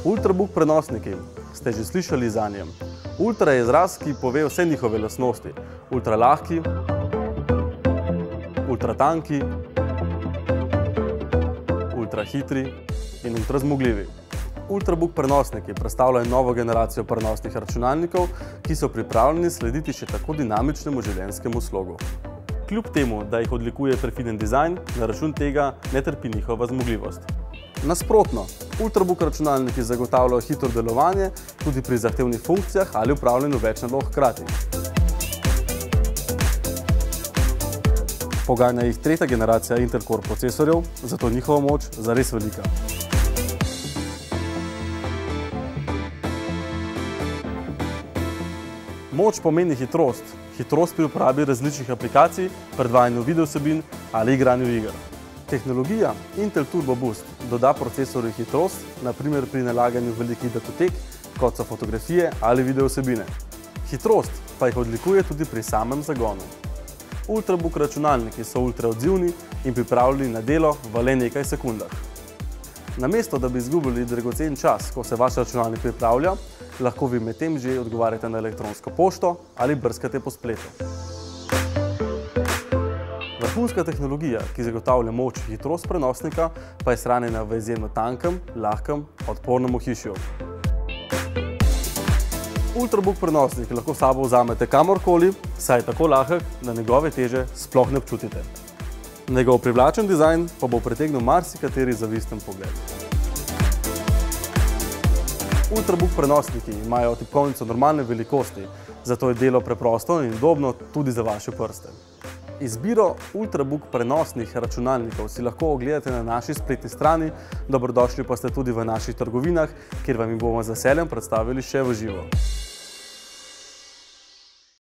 Ultrabook prenosniki, ste že slišali za njem. Ultra je izraz, ki pove vse njihove lastnosti. Ultra lahki, ultra tanki, ultra hitri in ultra zmogljivi. Ultrabook prenosniki predstavljajo novo generacijo prenosnih računalnikov, ki so pripravljeni slediti še tako dinamičnemu življenjskemu slogu. Kljub temu, da jih odlikuje perfiden dizajn, na račun tega ne trpi njihova zmogljivost. Nasprotno, Ultrabook računalniki zagotavljajo hitro delovanje tudi pri zahtevnih funkcijah ali upravljanju več nalog hkrati. Poganja jih tretja generacija Intel Core procesorjev, zato je njihova moč zares velika. Moč pomeni hitrost. Hitrost pri uporabi različnih aplikacij, predvajanju videovsebin ali igranju iger. Tehnologija Intel Turbo Boost doda procesorju hitrost, na primer pri nalaganju velikih datotek, kot so fotografije ali videovsebine. Hitrost pa jih odlikuje tudi pri samem zagonu. Ultrabook računalniki so ultra odzivni in pripravljeni na delo v le nekaj sekundah. Namesto, da bi izgubili dragocen čas, ko se vaš računalnik pripravlja, lahko vi medtem že odgovarjate na elektronsko pošto ali brskate po spletu. Vrhunska tehnologija, ki zagotavlja moč in hitrost prenosnika, pa je shranjena v izjemno tankem, lahkem, odpornem ohišju. Ultrabook prenosnik lahko s sabo vzamete kamorkoli, saj je tako lahek, da njegove teže sploh ne občutite. Njegov privlačen dizajn pa bo pritegnil marsikateri zavisten pogled. Ultrabook prenosniki imajo tipkovnico normalne velikosti, zato je delo preprosto in udobno tudi za vaše prste. Izbiro Ultrabook prenosnih računalnikov si lahko ogledate na naši spletni strani, dobrodošli pa ste tudi v naših trgovinah, kjer vam jih bomo z veseljem predstavili še v živo.